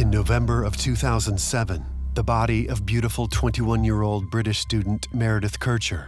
In November of 2007, the body of beautiful 21-year-old British student Meredith Kercher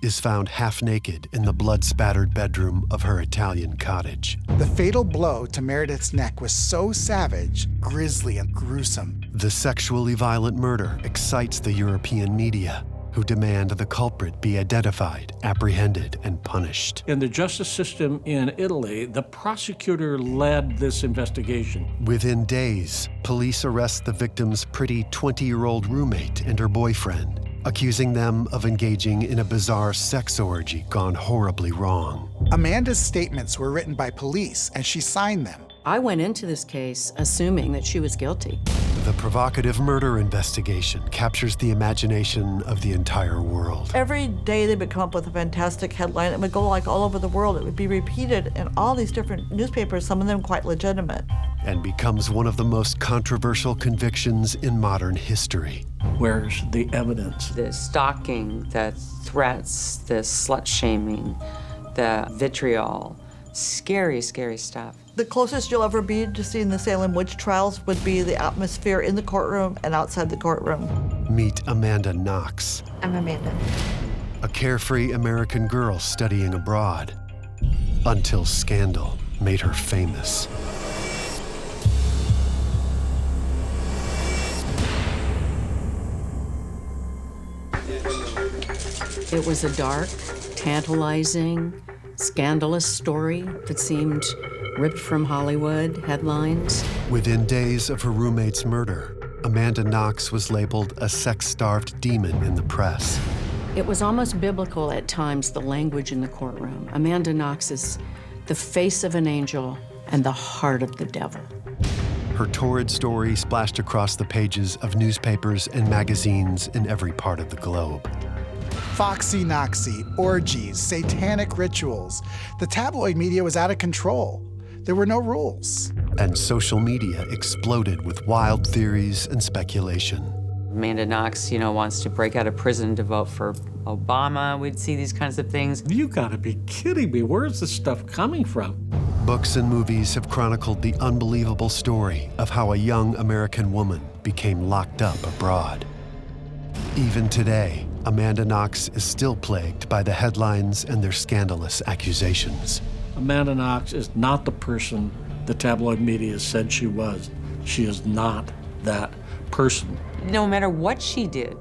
is found half naked in the blood-spattered bedroom of her Italian cottage. The fatal blow to Meredith's neck was so savage, grisly, and gruesome. The sexually violent murder excites the European media, who demand the culprit be identified, apprehended, and punished. In the justice system in Italy, the prosecutor led this investigation. Within days, police arrest the victim's pretty 20-year-old roommate and her boyfriend, accusing them of engaging in a bizarre sex orgy gone horribly wrong. Amanda's statements were written by police, and she signed them. I went into this case assuming that she was guilty. The provocative murder investigation captures the imagination of the entire world. Every day they would come up with a fantastic headline. It would go like all over the world. It would be repeated in all these different newspapers, some of them quite legitimate. And becomes one of the most controversial convictions in modern history. Where's the evidence? The stalking, the threats, the slut-shaming, the vitriol, scary, scary stuff. The closest you'll ever be to seeing the Salem witch trials would be the atmosphere in the courtroom and outside the courtroom. Meet Amanda Knox. I'm Amanda. A carefree American girl studying abroad, until scandal made her famous. It was a dark, tantalizing, scandalous story that seemed ripped from Hollywood headlines. Within days of her roommate's murder, Amanda Knox was labeled a sex-starved demon in the press. It was almost biblical at times, the language in the courtroom. Amanda Knox is the face of an angel and the heart of the devil. Her torrid story splashed across the pages of newspapers and magazines in every part of the globe. Foxy Knoxy, orgies, satanic rituals. The tabloid media was out of control. There were no rules. And social media exploded with wild theories and speculation. Amanda Knox, wants to break out of prison to vote for Obama. We'd see these kinds of things. You gotta be kidding me. Where's this stuff coming from? Books and movies have chronicled the unbelievable story of how a young American woman became locked up abroad. Even today, Amanda Knox is still plagued by the headlines and their scandalous accusations. Amanda Knox is not the person the tabloid media said she was. She is not that person. No matter what she did,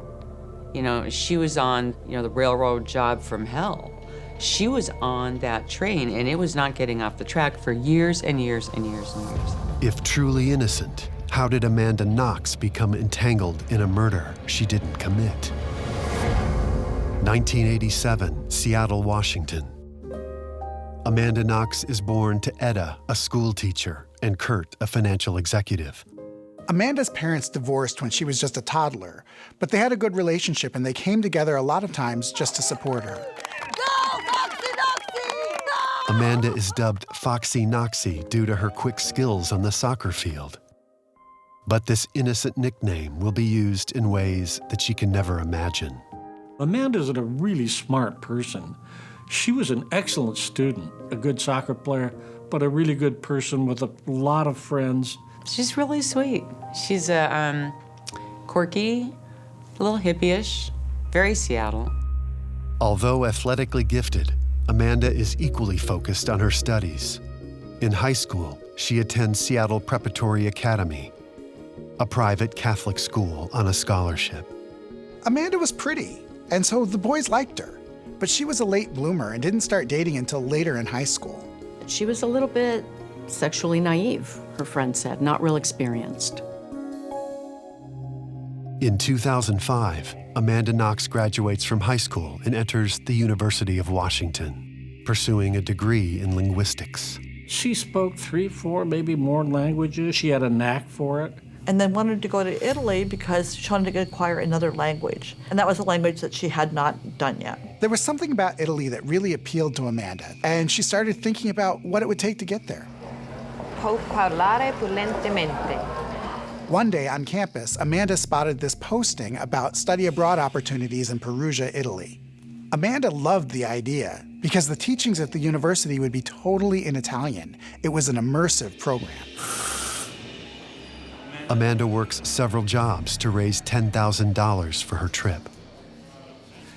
she was on, the railroad job from hell. She was on that train, and it was not getting off the track for years and years and years and years. If truly innocent, how did Amanda Knox become entangled in a murder she didn't commit? 1987, Seattle, Washington. Amanda Knox is born to Etta, a school teacher, and Kurt, a financial executive. Amanda's parents divorced when she was just a toddler, but they had a good relationship and they came together a lot of times just to support her. Go, Foxy Knoxy! Go! Amanda is dubbed Foxy Knoxy due to her quick skills on the soccer field. But this innocent nickname will be used in ways that she can never imagine. Amanda's a really smart person. She was an excellent student, a good soccer player, but a really good person with a lot of friends. She's really sweet. She's quirky, a little hippie-ish, very Seattle. Although athletically gifted, Amanda is equally focused on her studies. In high school, she attends Seattle Preparatory Academy, a private Catholic school on a scholarship. Amanda was pretty, and so the boys liked her. But she was a late bloomer and didn't start dating until later in high school. She was a little bit sexually naive, her friend said, not real experienced. In 2005, Amanda Knox graduates from high school and enters the University of Washington, pursuing a degree in linguistics. She spoke 3, 4, maybe more languages. She had a knack for it. And then wanted to go to Italy because she wanted to acquire another language. And that was a language that she had not done yet. There was something about Italy that really appealed to Amanda, and she started thinking about what it would take to get there. Può parlare fluentemente. One day on campus, Amanda spotted this posting about study abroad opportunities in Perugia, Italy. Amanda loved the idea because the teachings at the university would be totally in Italian. It was an immersive program. Amanda works several jobs to raise $10,000 for her trip.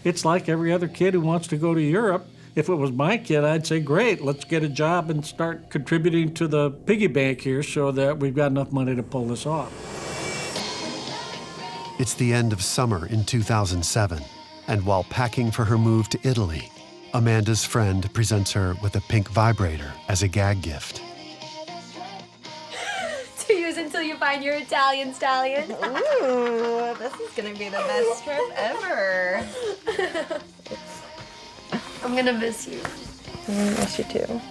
It's like every other kid who wants to go to Europe. If it was my kid, I'd say, great, let's get a job and start contributing to the piggy bank here so that we've got enough money to pull this off. It's the end of summer in 2007, and while packing for her move to Italy, Amanda's friend presents her with a pink vibrator as a gag gift. To use until you find your Italian stallion. Ooh, this is gonna be the best trip ever. I'm gonna miss you. I'm gonna miss you too.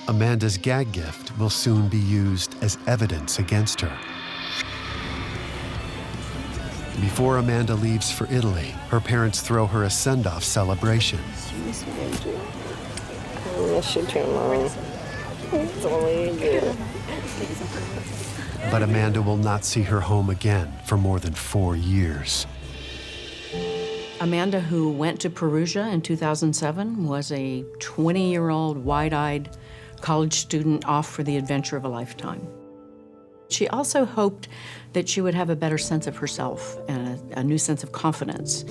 Amanda's gag gift will soon be used as evidence against her. Before Amanda leaves for Italy, her parents throw her a send-off celebration. I miss you too, Mom. It's only good. But Amanda will not see her home again for more than 4 years. Amanda, who went to Perugia in 2007, was a 20-year-old, wide-eyed college student off for the adventure of a lifetime. She also hoped that she would have a better sense of herself and a new sense of confidence.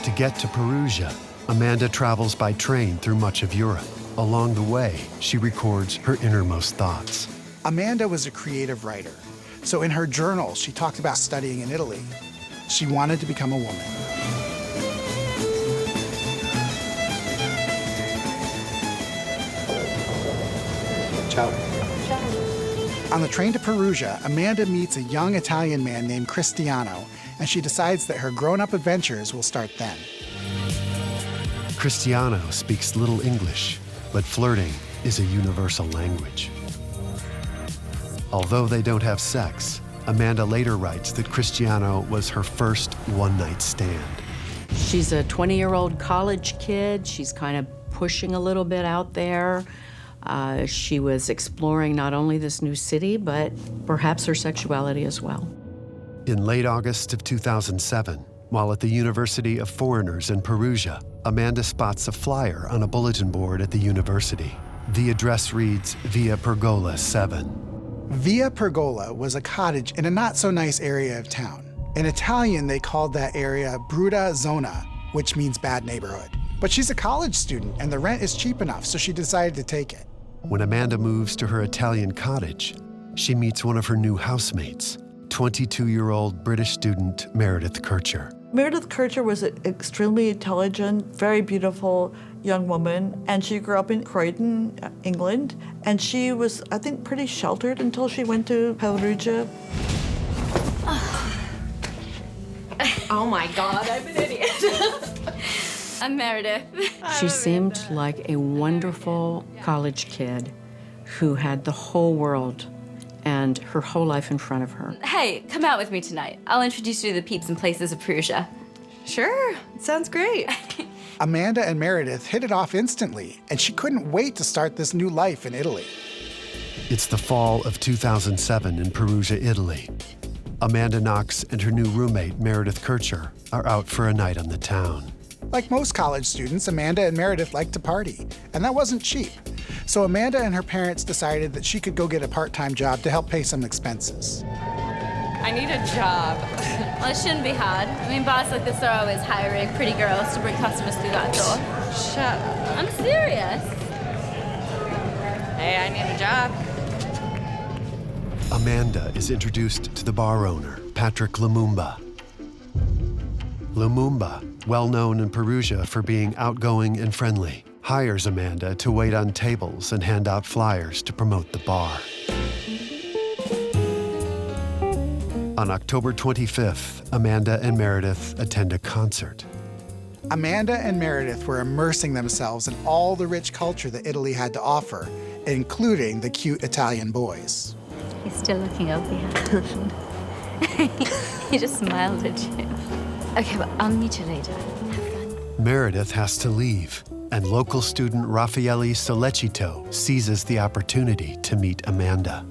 To get to Perugia, Amanda travels by train through much of Europe. Along the way, she records her innermost thoughts. Amanda was a creative writer, so in her journal, she talked about studying in Italy. She wanted to become a woman. Ciao. On the train to Perugia, Amanda meets a young Italian man named Cristiano, and she decides that her grown-up adventures will start then. Cristiano speaks little English, but flirting is a universal language. Although they don't have sex, Amanda later writes that Cristiano was her first one-night stand. She's a 20-year-old college kid. She's kind of pushing a little bit out there. She was exploring not only this new city, but perhaps her sexuality as well. In late August of 2007, while at the University of Foreigners in Perugia, Amanda spots a flyer on a bulletin board at the university. The address reads Via Pergola 7. Via Pergola was a cottage in a not-so-nice area of town. In Italian, they called that area Brutta Zona, which means bad neighborhood. But she's a college student, and the rent is cheap enough, so she decided to take it. When Amanda moves to her Italian cottage, she meets one of her new housemates, 22-year-old British student Meredith Kircher. Meredith Kircher was an extremely intelligent, very beautiful young woman, and she grew up in Croydon, England, and she was, I think, pretty sheltered until she went to Perugia. Oh my God, I'm an idiot. I'm Meredith. She seemed like a wonderful college kid who had the whole world and her whole life in front of her. Hey, come out with me tonight. I'll introduce you to the peeps and places of Perugia. Sure, sounds great. Amanda and Meredith hit it off instantly, and she couldn't wait to start this new life in Italy. It's the fall of 2007 in Perugia, Italy. Amanda Knox and her new roommate, Meredith Kircher, are out for a night on the town. Like most college students, Amanda and Meredith liked to party, and that wasn't cheap. So Amanda and her parents decided that she could go get a part-time job to help pay some expenses. I need a job. Well, it shouldn't be hard. I mean, bars like this are always hiring pretty girls to bring customers through that door. Shut up. I'm serious. Hey, I need a job. Amanda is introduced to the bar owner, Patrick Lumumba. Lumumba, well known in Perugia for being outgoing and friendly, hires Amanda to wait on tables and hand out flyers to promote the bar. On October 25th, Amanda and Meredith attend a concert. Amanda and Meredith were immersing themselves in all the rich culture that Italy had to offer, including the cute Italian boys. He's still looking over you. He just smiled at you. Okay, well, I'll meet you later. Have fun. Meredith has to leave, and local student Raffaele Solecito seizes the opportunity to meet Amanda.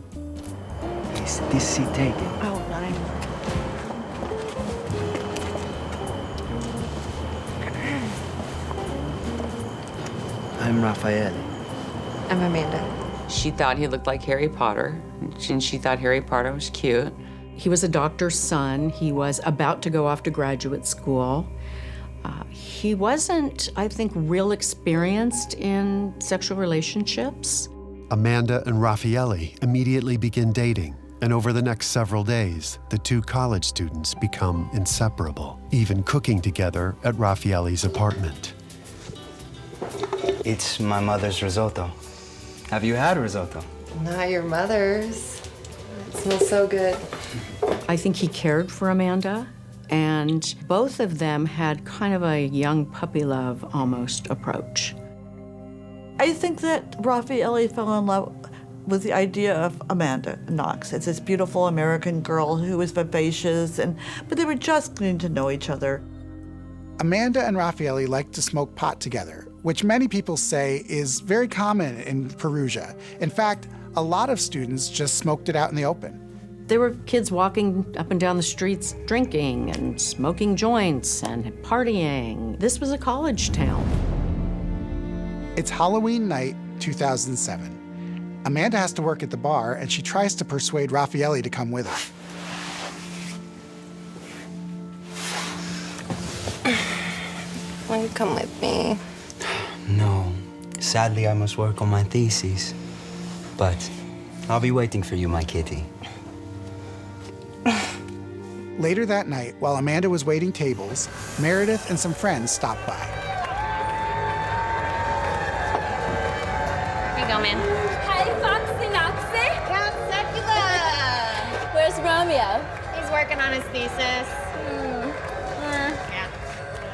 Is this seat taken? Oh, nine. I'm Raffaele. I'm Amanda. She thought he looked like Harry Potter, and she thought Harry Potter was cute. He was a doctor's son. He was about to go off to graduate school. He wasn't, I think, real experienced in sexual relationships. Amanda and Raffaele immediately begin dating, and over the next several days, the two college students become inseparable, even cooking together at Raffaele's apartment. It's my mother's risotto. Have you had risotto? Not your mother's. It smells so good. I think he cared for Amanda, and both of them had kind of a young puppy love almost approach. I think that Raffaele fell in love with the idea of Amanda Knox as this beautiful American girl who was vivacious, but they were just getting to know each other. Amanda and Raffaele liked to smoke pot together, which many people say is very common in Perugia. In fact, a lot of students just smoked it out in the open. There were kids walking up and down the streets drinking and smoking joints and partying. This was a college town. It's Halloween night, 2007. Amanda has to work at the bar, and she tries to persuade Raffaele to come with her. Will you come with me? No. Sadly, I must work on my thesis. But I'll be waiting for you, my kitty. Later that night, while Amanda was waiting tables, Meredith and some friends stopped by. Here you go, man. Hi, Foxy Noxy. Count Secula. Where's Romeo? He's working on his thesis.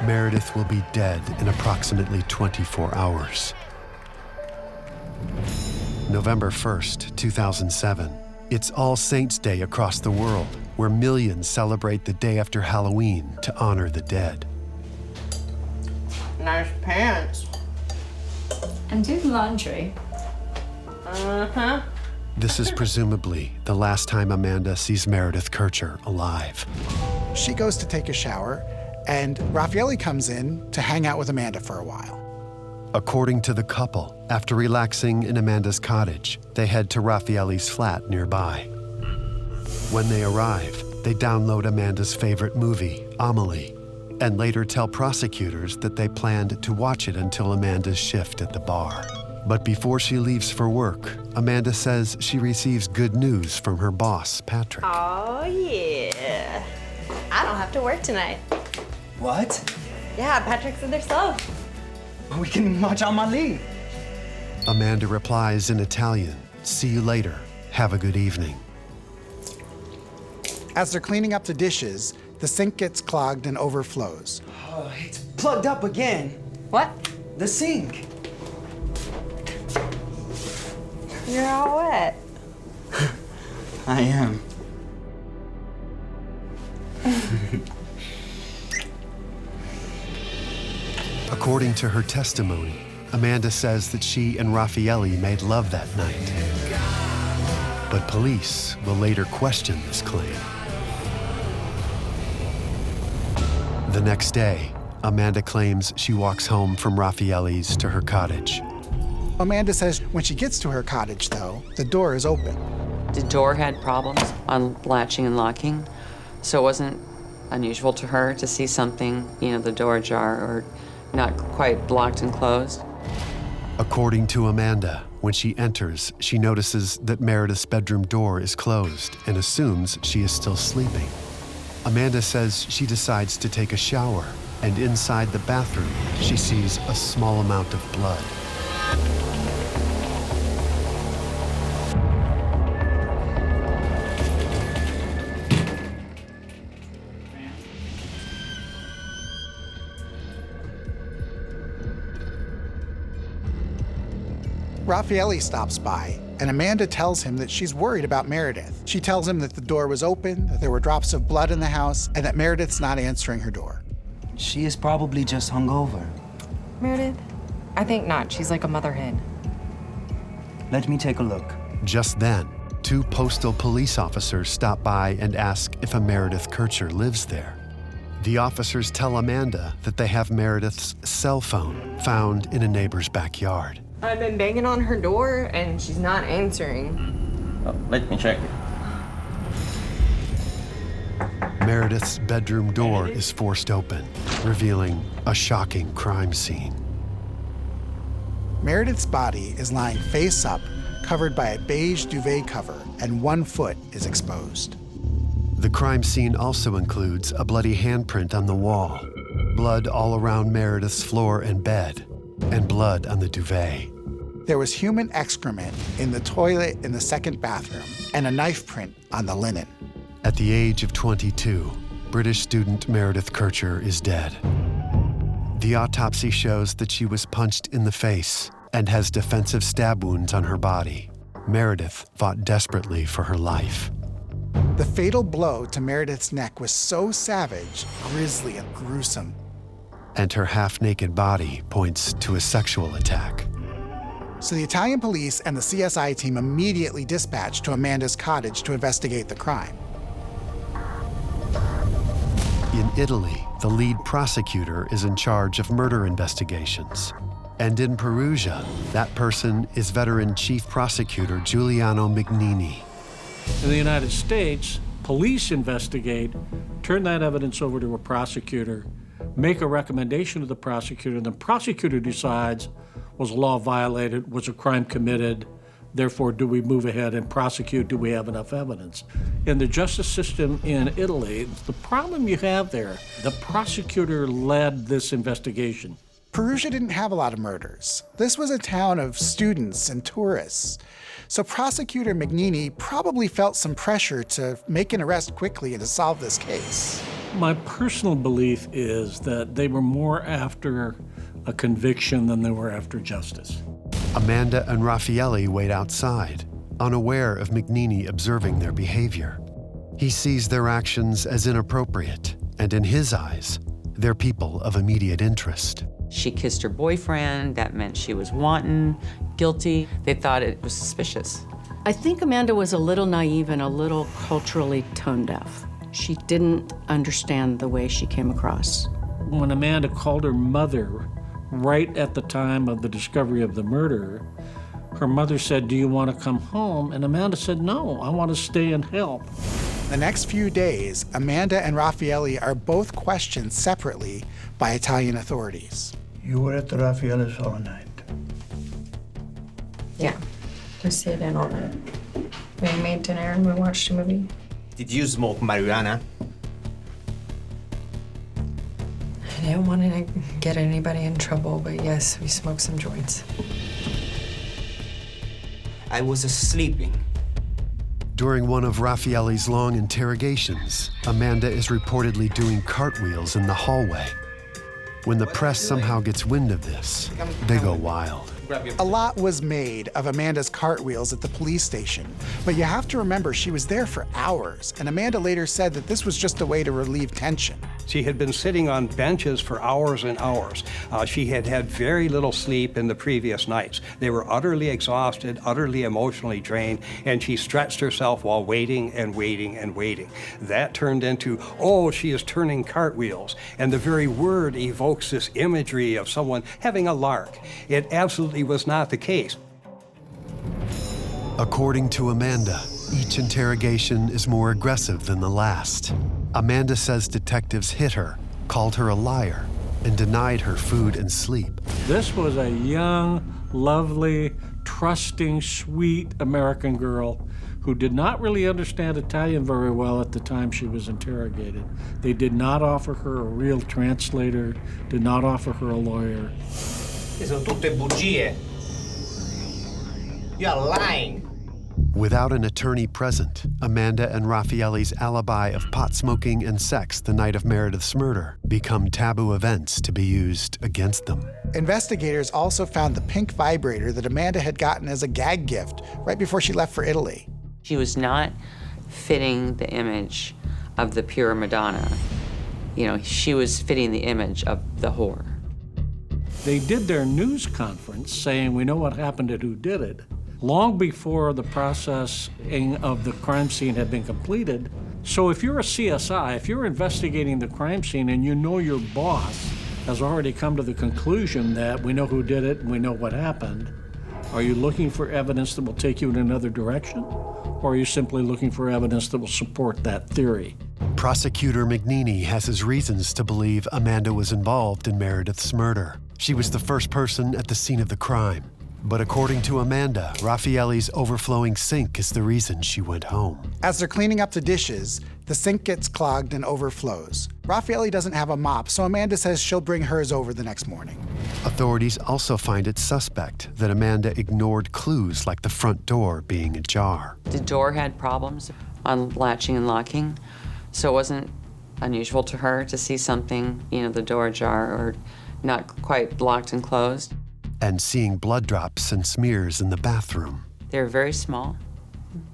Meredith will be dead in approximately 24 hours. November 1st, 2007. It's All Saints' Day across the world, where millions celebrate the day after Halloween to honor the dead. Nice pants. And do laundry. Uh-huh. This is presumably the last time Amanda sees Meredith Kircher alive. She goes to take a shower, and Raffaele comes in to hang out with Amanda for a while. According to the couple, after relaxing in Amanda's cottage, they head to Raffaele's flat nearby. When they arrive, they download Amanda's favorite movie, Amelie, and later tell prosecutors that they planned to watch it until Amanda's shift at the bar. But before she leaves for work, Amanda says she receives good news from her boss, Patrick. Oh, yeah. I don't have to work tonight. What? Yeah, Patrick said they're slow. We can watch Amelie. Amanda replies in Italian, "See you later. Have a good evening." As they're cleaning up the dishes, the sink gets clogged and overflows. Oh, it's plugged up again. What? The sink. You're all wet. I am. According to her testimony, Amanda says that she and Raffaele made love that night. But police will later question this claim. The next day, Amanda claims she walks home from Raffaele's to her cottage. Amanda says when she gets to her cottage, though, the door is open. The door had problems on latching and locking, so it wasn't unusual to her to see something, the door ajar or not quite locked and closed. According to Amanda, when she enters, she notices that Meredith's bedroom door is closed and assumes she is still sleeping. Amanda says she decides to take a shower, and inside the bathroom, she sees a small amount of blood. Raffaele stops by, and Amanda tells him that she's worried about Meredith. She tells him that the door was open, that there were drops of blood in the house, and that Meredith's not answering her door. She is probably just hungover. Meredith? I think not. She's like a mother hen. Let me take a look. Just then, two postal police officers stop by and ask if a Meredith Kircher lives there. The officers tell Amanda that they have Meredith's cell phone found in a neighbor's backyard. I've been banging on her door, and she's not answering. Let me check it. Meredith's bedroom door is forced open, revealing a shocking crime scene. Meredith's body is lying face up, covered by a beige duvet cover, and one foot is exposed. The crime scene also includes a bloody handprint on the wall, blood all around Meredith's floor and bed, and blood on the duvet. There was human excrement in the toilet in the second bathroom and a knife print on the linen. At the age of 22, British student Meredith Kircher is dead. The autopsy shows that she was punched in the face and has defensive stab wounds on her body. Meredith fought desperately for her life. The fatal blow to Meredith's neck was so savage, grisly, and gruesome. And her half-naked body points to a sexual attack. So the Italian police and the CSI team immediately dispatched to Amanda's cottage to investigate the crime. In Italy, the lead prosecutor is in charge of murder investigations. And in Perugia, that person is veteran Chief Prosecutor Giuliano Mignini. In the United States, police investigate, turn that evidence over to a prosecutor, make a recommendation to the prosecutor, and the prosecutor decides, was a law violated, was a crime committed, therefore do we move ahead and prosecute, do we have enough evidence? In the justice system in Italy, the problem you have there, the prosecutor led this investigation. Perugia didn't have a lot of murders. This was a town of students and tourists. So Prosecutor Mignini probably felt some pressure to make an arrest quickly and to solve this case. My personal belief is that they were more after a conviction than they were after justice. Amanda and Raffaele wait outside, unaware of Mignini observing their behavior. He sees their actions as inappropriate, and in his eyes, they're people of immediate interest. She kissed her boyfriend. That meant she was wanton, guilty. They thought it was suspicious. I think Amanda was a little naive and a little culturally tone deaf. She didn't understand the way she came across. When Amanda called her mother right at the time of the discovery of the murder, her mother said, "Do you want to come home?" And Amanda said, "No, I want to stay and help." The next few days, Amanda and Raffaele are both questioned separately by Italian authorities. You were at the Raffaele's all night. Yeah, we stayed in all night. We made dinner and we watched a movie. Did you smoke marijuana? I didn't want to get anybody in trouble, but yes, we smoked some joints. I was sleeping. During one of Raffaele's long interrogations, Amanda is reportedly doing cartwheels in the hallway. When the press somehow gets wind of this, they go wild. A lot was made of Amanda's cartwheels at the police station, but you have to remember she was there for hours, and Amanda later said that this was just a way to relieve tension. She had been sitting on benches for hours and hours. She had had very little sleep in the previous nights. They were utterly exhausted, utterly emotionally drained, and she stretched herself while waiting and waiting and waiting. That turned into, oh, she is turning cartwheels, and the very word evokes this imagery of someone having a lark. It absolutely was not the case. According to Amanda, each interrogation is more aggressive than the last. Amanda says detectives hit her, called her a liar, and denied her food and sleep. This was a young, lovely, trusting, sweet American girl who did not really understand Italian very well at the time she was interrogated. They did not offer her a real translator, did not offer her a lawyer. Sono tutte bugie. You are lying. Without an attorney present, Amanda and Raffaele's alibi of pot smoking and sex the night of Meredith's murder become taboo events to be used against them. Investigators also found the pink vibrator that Amanda had gotten as a gag gift right before she left for Italy. She was not fitting the image of the pure Madonna. You know, she was fitting the image of the whore. They did their news conference saying, we know what happened and who did it, long before the processing of the crime scene had been completed. So if you're a CSI, if you're investigating the crime scene and you know your boss has already come to the conclusion that we know who did it and we know what happened, are you looking for evidence that will take you in another direction? Or are you simply looking for evidence that will support that theory? Prosecutor McNeely has his reasons to believe Amanda was involved in Meredith's murder. She was the first person at the scene of the crime. But according to Amanda, Raffaelli's overflowing sink is the reason she went home. As they're cleaning up the dishes, the sink gets clogged and overflows. Raffaelli doesn't have a mop, so Amanda says she'll bring hers over the next morning. Authorities also find it suspect that Amanda ignored clues like the front door being ajar. The door had problems on latching and locking, so it wasn't unusual to her to see something, the door ajar or not quite locked and closed. And seeing blood drops and smears in the bathroom. They were very small.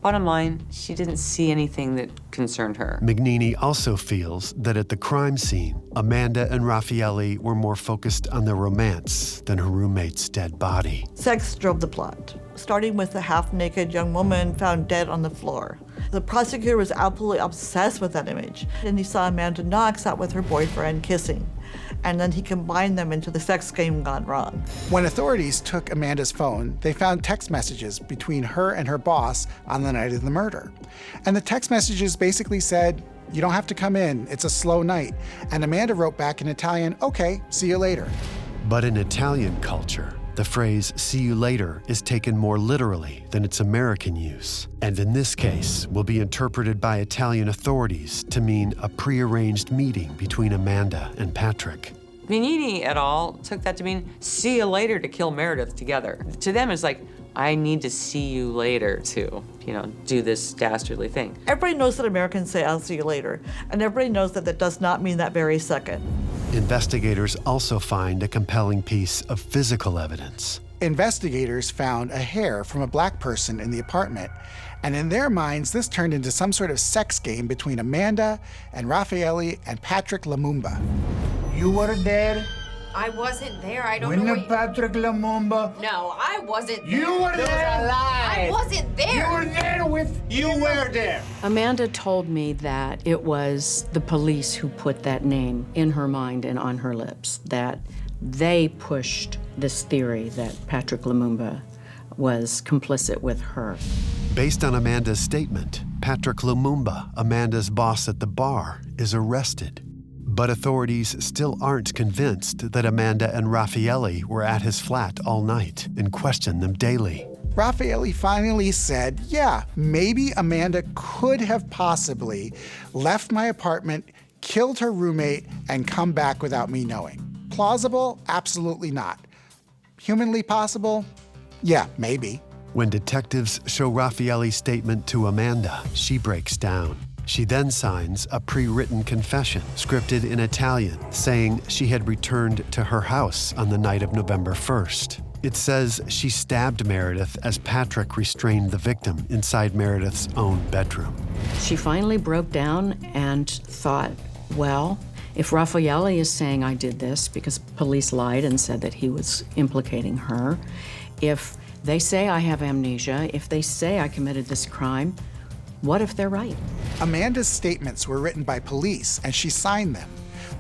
Bottom line, she didn't see anything that concerned her. McNeely also feels that at the crime scene, Amanda and Raffaelli were more focused on their romance than her roommate's dead body. Sex drove the plot, starting with the half-naked young woman found dead on the floor. The prosecutor was absolutely obsessed with that image, and he saw Amanda Knox out with her boyfriend kissing. And then he combined them into the sex game gone wrong. When authorities took Amanda's phone, they found text messages between her and her boss on the night of the murder. And the text messages basically said, "You don't have to come in, it's a slow night." And Amanda wrote back in Italian, "Okay, see you later." But in Italian culture, the phrase "see you later" is taken more literally than its American use, and in this case will be interpreted by Italian authorities to mean a prearranged meeting between Amanda and Patrick. Mignini et al. Took that to mean see you later to kill Meredith together. To them, it's like, I need to see you later to, do this dastardly thing. Everybody knows that Americans say, "I'll see you later," and everybody knows that that does not mean that very second. Investigators also find a compelling piece of physical evidence. Investigators found a hair from a black person in the apartment, and in their minds, this turned into some sort of sex game between Amanda and Raffaelli and Patrick Lumumba. You were there I wasn't there. I don't when know. Patrick Lumumba. No, I wasn't there. You were there. I wasn't there. You were there with. You were there. Amanda told me that it was the police who put that name in her mind and on her lips, that they pushed this theory that Patrick Lumumba was complicit with her. Based on Amanda's statement, Patrick Lumumba, Amanda's boss at the bar, is arrested. But authorities still aren't convinced that Amanda and Raffaelli were at his flat all night and question them daily. Raffaelli finally said, "Yeah, maybe Amanda could have possibly left my apartment, killed her roommate, and come back without me knowing." Plausible? Absolutely not. Humanly possible? Yeah, maybe. When detectives show Raffaelli's statement to Amanda, she breaks down. She then signs a pre-written confession, scripted in Italian, saying she had returned to her house on the night of November 1st. It says she stabbed Meredith as Patrick restrained the victim inside Meredith's own bedroom. She finally broke down and thought, well, if Raffaelli is saying I did this because police lied and said that he was implicating her, if they say I have amnesia, if they say I committed this crime, what if they're right? Amanda's statements were written by police, and she signed them.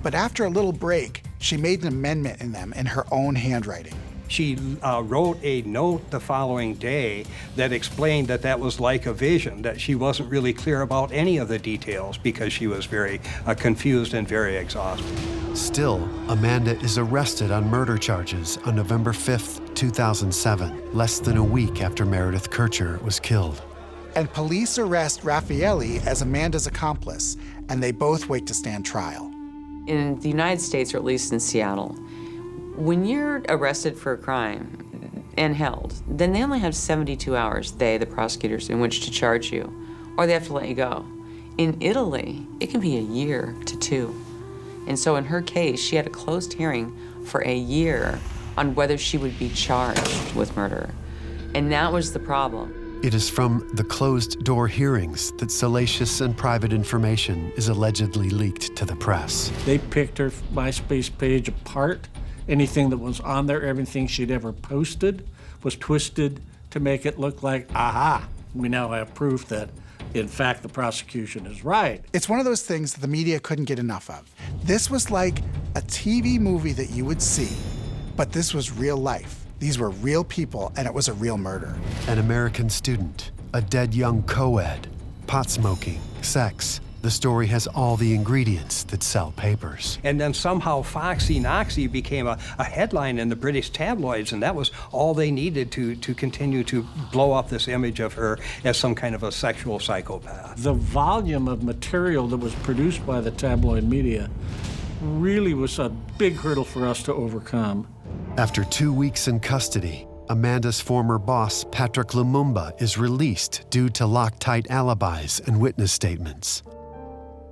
But after a little break, she made an amendment in them in her own handwriting. She wrote a note the following day that explained that that was like a vision, that she wasn't really clear about any of the details because she was very confused and very exhausted. Still, Amanda is arrested on murder charges on November 5th, 2007, less than a week after Meredith Kircher was killed. And police arrest Raffaelli as Amanda's accomplice, and they both wait to stand trial. In the United States, or at least in Seattle, when you're arrested for a crime and held, then they only have 72 hours, the prosecutors, in which to charge you, or they have to let you go. In Italy, it can be a year to 2. And so in her case, she had a closed hearing for a year on whether she would be charged with murder. And that was the problem. It is from the closed-door hearings that salacious and private information is allegedly leaked to the press. They picked her MySpace page apart. Anything that was on there, everything she'd ever posted, was twisted to make it look like, aha, we now have proof that, in fact, the prosecution is right. It's one of those things that the media couldn't get enough of. This was like a TV movie that you would see, but this was real life. These were real people, and it was a real murder. An American student, a dead young co-ed, pot smoking, sex, the story has all the ingredients that sell papers. And then somehow Foxy Knoxy became a headline in the British tabloids, and that was all they needed to continue to blow up this image of her as some kind of a sexual psychopath. The volume of material that was produced by the tabloid media really was a big hurdle for us to overcome. After 2 weeks in custody, Amanda's former boss, Patrick Lumumba, is released due to Loctite alibis and witness statements.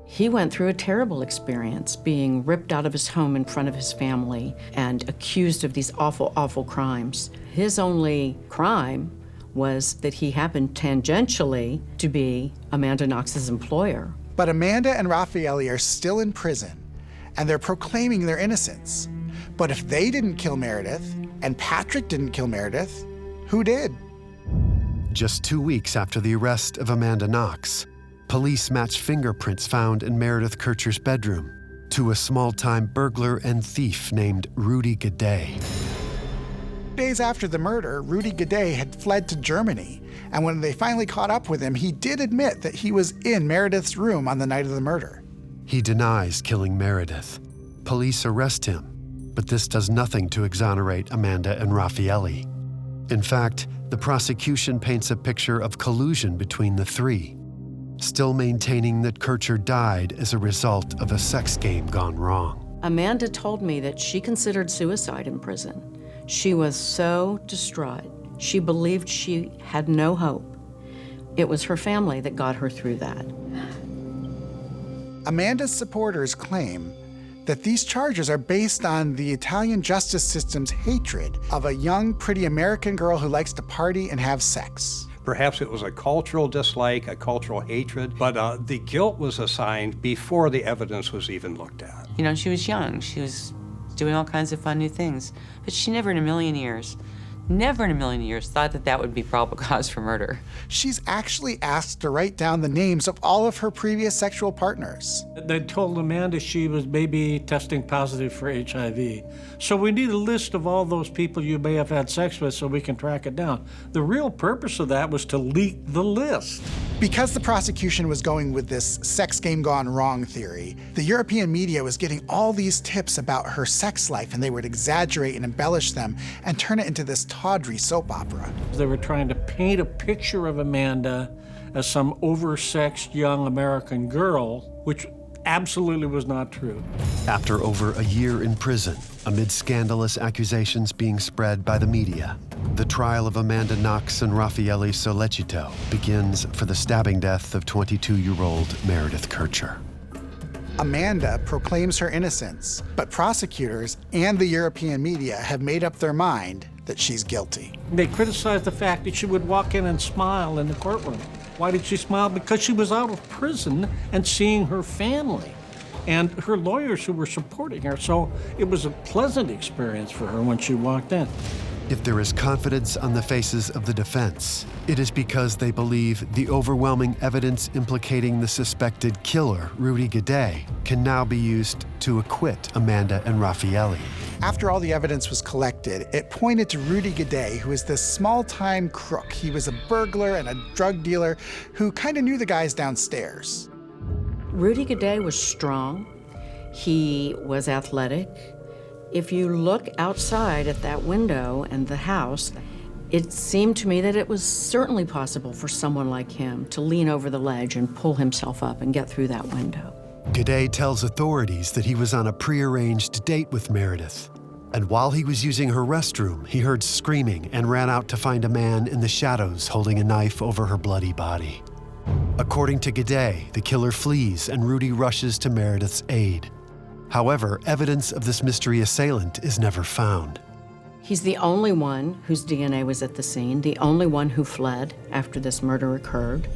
He went through a terrible experience, being ripped out of his home in front of his family and accused of these awful, awful crimes. His only crime was that he happened tangentially to be Amanda Knox's employer. But Amanda and Raffaele are still in prison, and they're proclaiming their innocence. But if they didn't kill Meredith, and Patrick didn't kill Meredith, who did? Just 2 weeks after the arrest of Amanda Knox, police matched fingerprints found in Meredith Kircher's bedroom to a small-time burglar and thief named Rudy Gaudet. Days after the murder, Rudy Gaudet had fled to Germany, and when they finally caught up with him, he did admit that he was in Meredith's room on the night of the murder. He denies killing Meredith. Police arrest him, but this does nothing to exonerate Amanda and Raffaele. In fact, the prosecution paints a picture of collusion between the three, still maintaining that Kircher died as a result of a sex game gone wrong. Amanda told me that she considered suicide in prison. She was so distraught. She believed she had no hope. It was her family that got her through that. Amanda's supporters claim that these charges are based on the Italian justice system's hatred of a young, pretty American girl who likes to party and have sex. Perhaps it was a cultural dislike, a cultural hatred, but the guilt was assigned before the evidence was even looked at. You know, she was young. She was doing all kinds of fun new things. But she never in a million years thought that that would be probable cause for murder. She's actually asked to write down the names of all of her previous sexual partners. They told Amanda she was maybe testing positive for HIV. So we need a list of all those people you may have had sex with so we can track it down. The real purpose of that was to leak the list. Because the prosecution was going with this sex game gone wrong theory, the European media was getting all these tips about her sex life, and they would exaggerate and embellish them and turn it into this tawdry soap opera. They were trying to paint a picture of Amanda as some oversexed young American girl, which absolutely was not true. After over a year in prison, amid scandalous accusations being spread by the media, the trial of Amanda Knox and Raffaele Sollecito begins for the stabbing death of 22-year-old Meredith Kircher. Amanda proclaims her innocence, but prosecutors and the European media have made up their mind that she's guilty. They criticized the fact that she would walk in and smile in the courtroom. Why did she smile? Because she was out of prison and seeing her family and her lawyers who were supporting her. So it was a pleasant experience for her when she walked in. If there is confidence on the faces of the defense, it is because they believe the overwhelming evidence implicating the suspected killer, Rudy Gaudet, can now be used to acquit Amanda and Raffaele. After all the evidence was collected, it pointed to Rudy Gaudet, who was this small-time crook. He was a burglar and a drug dealer who kind of knew the guys downstairs. Rudy Gaudet was strong. He was athletic. If you look outside at that window and the house, it seemed to me that it was certainly possible for someone like him to lean over the ledge and pull himself up and get through that window. Gaudet tells authorities that he was on a prearranged date with Meredith. And while he was using her restroom, he heard screaming and ran out to find a man in the shadows holding a knife over her bloody body. According to Gaudet, the killer flees and Rudy rushes to Meredith's aid. However, evidence of this mystery assailant is never found. He's the only one whose DNA was at the scene, the only one who fled after this murder occurred,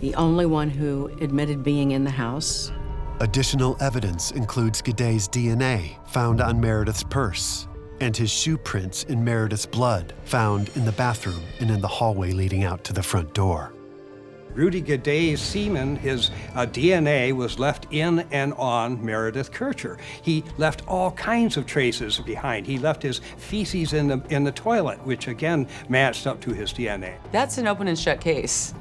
the only one who admitted being in the house. Additional evidence includes Gaudet's DNA found on Meredith's purse and his shoe prints in Meredith's blood found in the bathroom and in the hallway leading out to the front door. Rudy Gaudet's semen, his DNA, was left in and on Meredith Kircher. He left all kinds of traces behind. He left his feces in the toilet, which again matched up to his DNA. That's an open and shut case.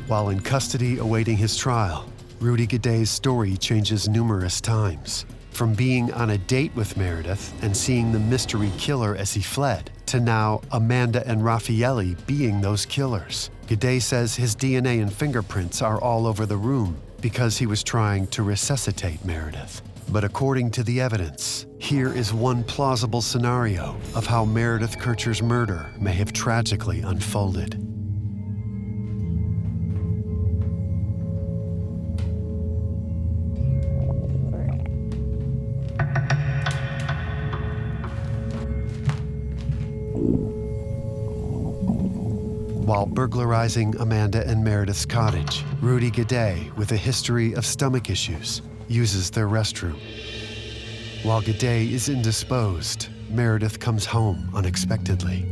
While in custody awaiting his trial, Rudy Gaday's story changes numerous times. From being on a date with Meredith and seeing the mystery killer as he fled, to now Amanda and Raffaele being those killers. Gaday says his DNA and fingerprints are all over the room because he was trying to resuscitate Meredith. But according to the evidence, here is one plausible scenario of how Meredith Kircher's murder may have tragically unfolded. While burglarizing Amanda and Meredith's cottage, Rudy Gaday, with a history of stomach issues, uses their restroom. While Gaday is indisposed, Meredith comes home unexpectedly.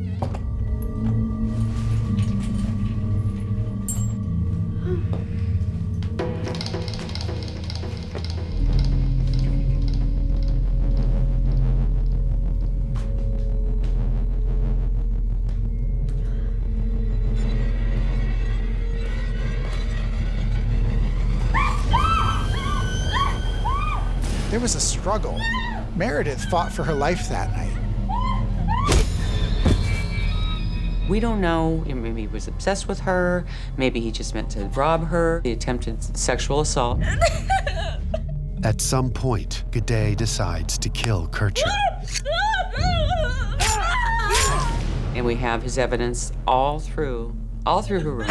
There was a struggle. Meredith fought for her life that night. We don't know. Maybe he was obsessed with her. Maybe he just meant to rob her. He attempted sexual assault. At some point, Gaday decides to kill Kircher. And we have his evidence all through her room.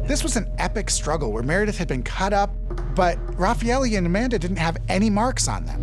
This was an epic struggle where Meredith had been cut up, but Raffaele and Amanda didn't have any marks on them.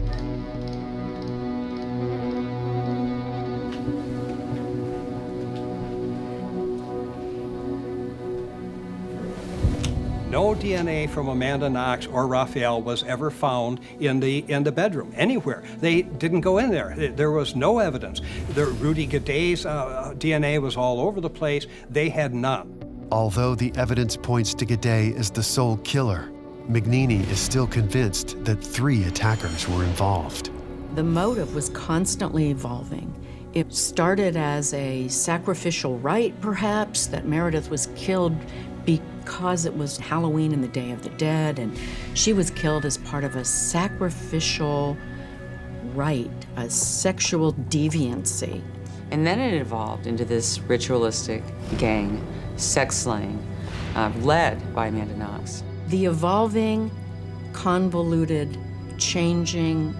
No DNA from Amanda Knox or Raphael was ever found in the bedroom, anywhere. They didn't go in there. There was no evidence. Rudy Gaday's DNA was all over the place. They had none. Although the evidence points to Gaday as the sole killer, Mignini is still convinced that 3 attackers were involved. The motive was constantly evolving. It started as a sacrificial rite, perhaps, that Meredith was killed because it was Halloween and the Day of the Dead, and she was killed as part of a sacrificial rite, a sexual deviancy. And then it evolved into this ritualistic gang, sex slaying, led by Amanda Knox. The evolving, convoluted, changing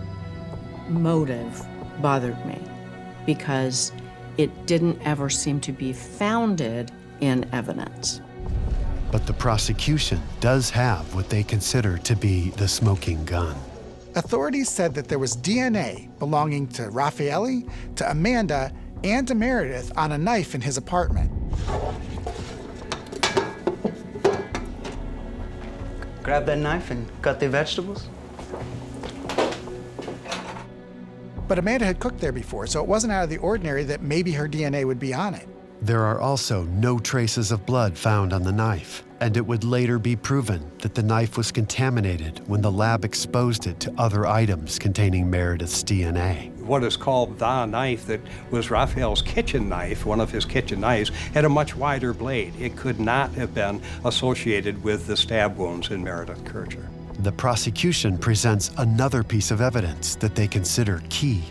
motive bothered me because it didn't ever seem to be founded in evidence. But the prosecution does have what they consider to be the smoking gun. Authorities said that there was DNA belonging to Raffaele, to Amanda, and to Meredith on a knife in his apartment. Grab that knife and cut the vegetables. But Amanda had cooked there before, so it wasn't out of the ordinary that maybe her DNA would be on it. There are also no traces of blood found on the knife, and it would later be proven that the knife was contaminated when the lab exposed it to other items containing Meredith's DNA. What is called the knife that was Raphael's kitchen knife, one of his kitchen knives, had a much wider blade. It could not have been associated with the stab wounds in Meredith Kircher. The prosecution presents another piece of evidence that they consider key.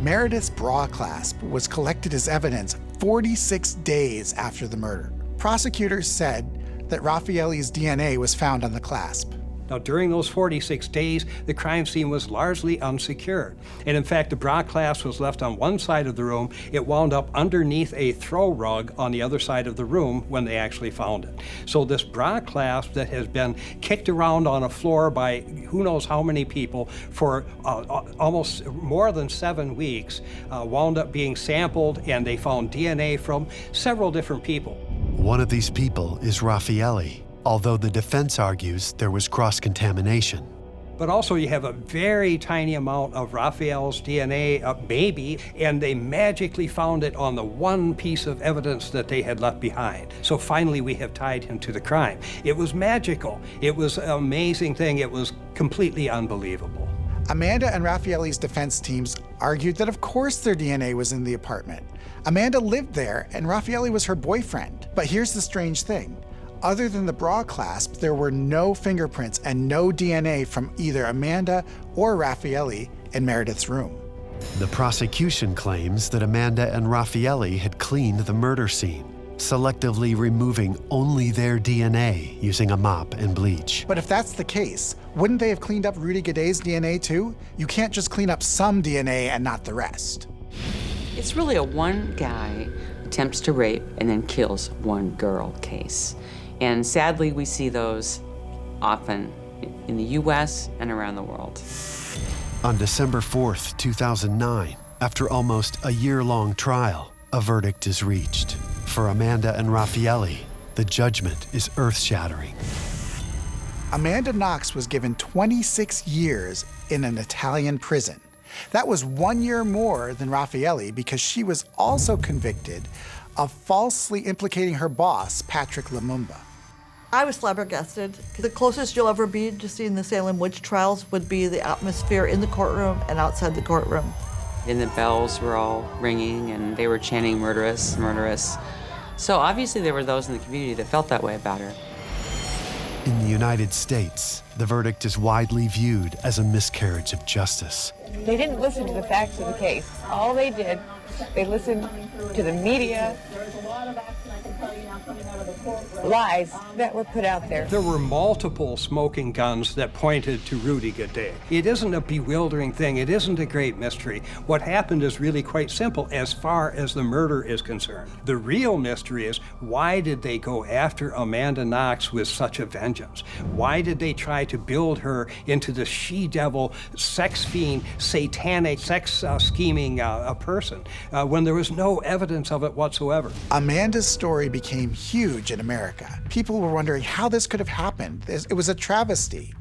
Meredith's bra clasp was collected as evidence 46 days after the murder. Prosecutors said that Raffaele's DNA was found on the clasp. Now, during those 46 days, the crime scene was largely unsecured. And in fact, the bra clasp was left on one side of the room. It wound up underneath a throw rug on the other side of the room when they actually found it. So this bra clasp that has been kicked around on a floor by who knows how many people for almost more than 7 weeks wound up being sampled, and they found DNA from several different people. One of these people is Raffaele, although the defense argues there was cross-contamination. But also you have a very tiny amount of Raphael's DNA, maybe, and they magically found it on the one piece of evidence that they had left behind. So finally we have tied him to the crime. It was magical. It was an amazing thing. It was completely unbelievable. Amanda and Raffaelli's defense teams argued that of course their DNA was in the apartment. Amanda lived there and Raffaelli was her boyfriend. But here's the strange thing. Other than the bra clasp, there were no fingerprints and no DNA from either Amanda or Raffaelli in Meredith's room. The prosecution claims that Amanda and Raffaelli had cleaned the murder scene, selectively removing only their DNA using a mop and bleach. But if that's the case, wouldn't they have cleaned up Rudy Gaday's DNA too? You can't just clean up some DNA and not the rest. It's really a one guy attempts to rape and then kills one girl case. And sadly, we see those often in the US and around the world. On December 4th, 2009, after almost a year-long trial, a verdict is reached. For Amanda and Raffaelli, the judgment is earth-shattering. Amanda Knox was given 26 years in an Italian prison. That was 1 year more than Raffaelli because she was also convicted of falsely implicating her boss, Patrick Lumumba. I was flabbergasted. The closest you'll ever be to seeing the Salem witch trials would be the atmosphere in the courtroom and outside the courtroom. And the bells were all ringing and they were chanting murderous, murderous. So obviously there were those in the community that felt that way about her. In the United States, the verdict is widely viewed as a miscarriage of justice. They didn't listen to the facts of the case. All they did, they listened to the media lies that were put out there. There were multiple smoking guns that pointed to Rudy Gaday. It isn't a bewildering thing. It isn't a great mystery. What happened is really quite simple as far as the murder is concerned. The real mystery is, why did they go after Amanda Knox with such a vengeance? Why did they try to build her into the she-devil, sex fiend, satanic, sex scheming person when there was no evidence of it whatsoever? Amanda's story became huge in America. People were wondering how this could have happened. It was a travesty,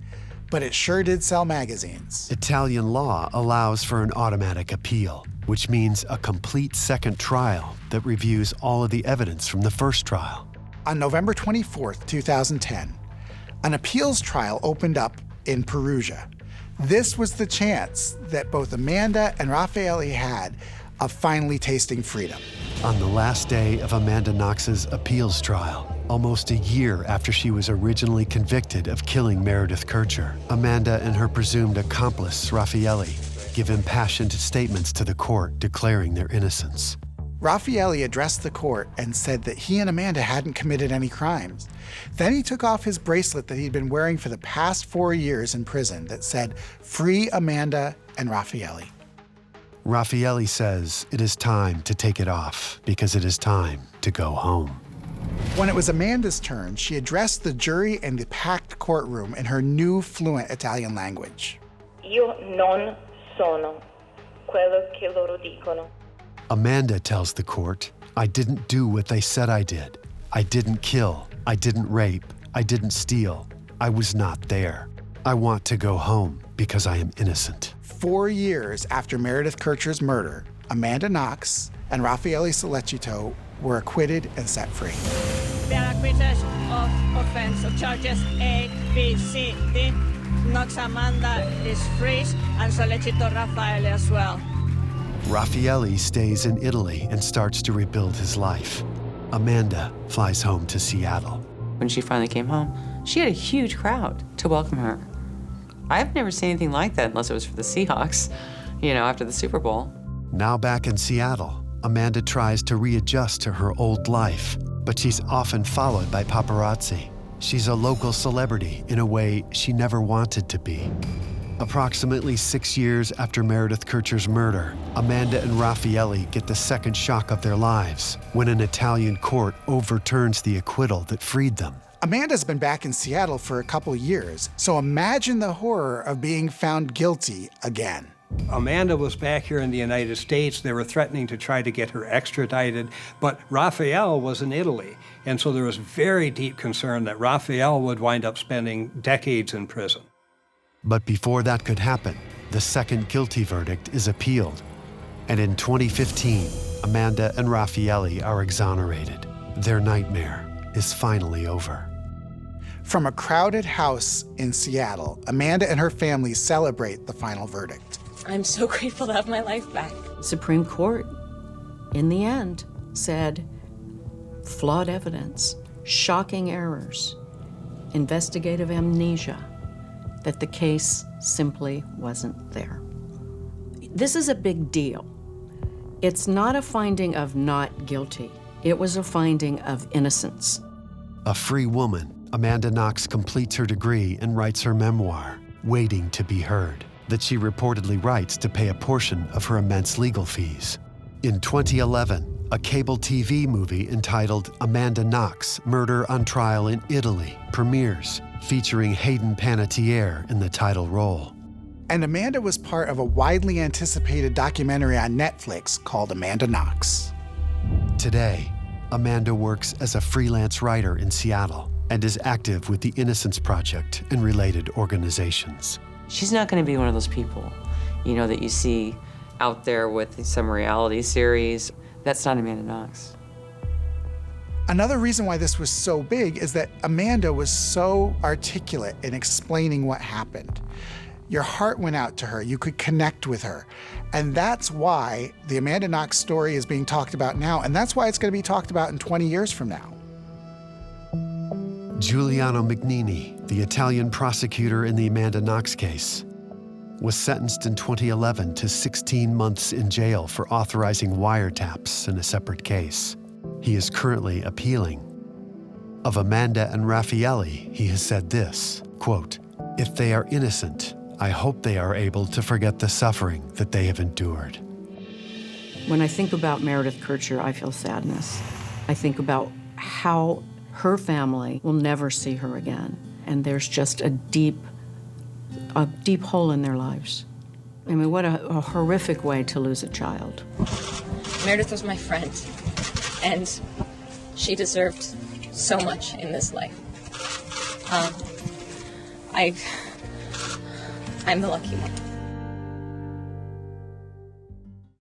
but it sure did sell magazines. Italian law allows for an automatic appeal, which means a complete second trial that reviews all of the evidence from the first trial. On November 24th, 2010, an appeals trial opened up in Perugia. This was the chance that both Amanda and Raffaelli had of finally tasting freedom. On the last day of Amanda Knox's appeals trial, almost a year after she was originally convicted of killing Meredith Kircher, Amanda and her presumed accomplice, Raffaelli, give impassioned statements to the court declaring their innocence. Raffaelli addressed the court and said that he and Amanda hadn't committed any crimes. Then he took off his bracelet that he'd been wearing for the past 4 years in prison that said, "Free Amanda and Raffaelli." Raffaelli says it is time to take it off because it is time to go home. When it was Amanda's turn, she addressed the jury and the packed courtroom in her new fluent Italian language. Io non sono quello che loro dicono. Amanda tells the court, "I didn't do what they said I did. I didn't kill. I didn't rape. I didn't steal. I was not there. I want to go home because I am innocent." 4 years after Meredith Kircher's murder, Amanda Knox and Raffaele Sollecito were acquitted and set free. They are acquitted of offense of charges A, B, C, D. Knox Amanda is free and Sollecito Raffaele as well. Raffaele stays in Italy and starts to rebuild his life. Amanda flies home to Seattle. When she finally came home, she had a huge crowd to welcome her. I've never seen anything like that unless it was for the Seahawks, after the Super Bowl. Now back in Seattle, Amanda tries to readjust to her old life, but she's often followed by paparazzi. She's a local celebrity in a way she never wanted to be. Approximately 6 years after Meredith Kircher's murder, Amanda and Raffaele get the second shock of their lives when an Italian court overturns the acquittal that freed them. Amanda's been back in Seattle for a couple years, so imagine the horror of being found guilty again. Amanda was back here in the United States. They were threatening to try to get her extradited, but Raphael was in Italy. And so there was very deep concern that Raphael would wind up spending decades in prison. But before that could happen, the second guilty verdict is appealed. And in 2015, Amanda and Raffaele are exonerated. Their nightmare is finally over. From a crowded house in Seattle, Amanda and her family celebrate the final verdict. I'm so grateful to have my life back. The Supreme Court, in the end, said flawed evidence, shocking errors, investigative amnesia, that the case simply wasn't there. This is a big deal. It's not a finding of not guilty. It was a finding of innocence. A free woman, Amanda Knox completes her degree and writes her memoir, Waiting to Be Heard, that she reportedly writes to pay a portion of her immense legal fees. In 2011, a cable TV movie entitled Amanda Knox, Murder on Trial in Italy premieres, featuring Hayden Panettiere in the title role. And Amanda was part of a widely anticipated documentary on Netflix called Amanda Knox. Today, Amanda works as a freelance writer in Seattle and is active with the Innocence Project and related organizations. She's not going to be one of those people, that you see out there with some reality series. That's not Amanda Knox. Another reason why this was so big is that Amanda was so articulate in explaining what happened. Your heart went out to her. You could connect with her. And that's why the Amanda Knox story is being talked about now, and that's why it's going to be talked about in 20 years from now. Giuliano Mignini, the Italian prosecutor in the Amanda Knox case, was sentenced in 2011 to 16 months in jail for authorizing wiretaps in a separate case. He is currently appealing. Of Amanda and Raffaele, he has said this, quote, "If they are innocent, I hope they are able to forget the suffering that they have endured." When I think about Meredith Kercher, I feel sadness. I think about how her family will never see her again. And there's just a deep hole in their lives. I mean, what a horrific way to lose a child. Meredith was my friend, and she deserved so much in this life. I'm the lucky one.